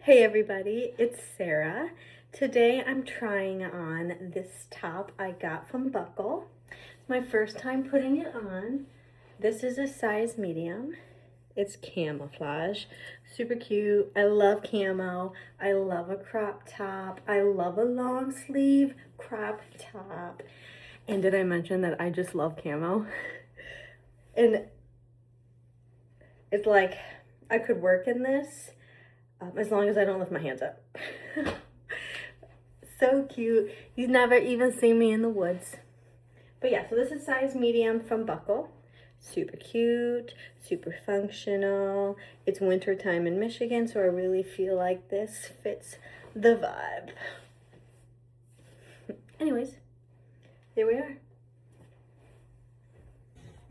Hey everybody, it's Sarah. Today I'm trying on this top I got from Buckle. It's my first time putting it on. This is a size medium. It's camouflage, super cute. I love camo. I love a crop top. I love a long sleeve crop top. And did I mention that I just love camo? And it's like I could work in this as long as I don't lift my hands up. So cute. He's never even seen me in the woods. But yeah, so this is size medium from Buckle. Super cute, super functional. It's winter time in Michigan, so I really feel like this fits the vibe. Anyways, there we are.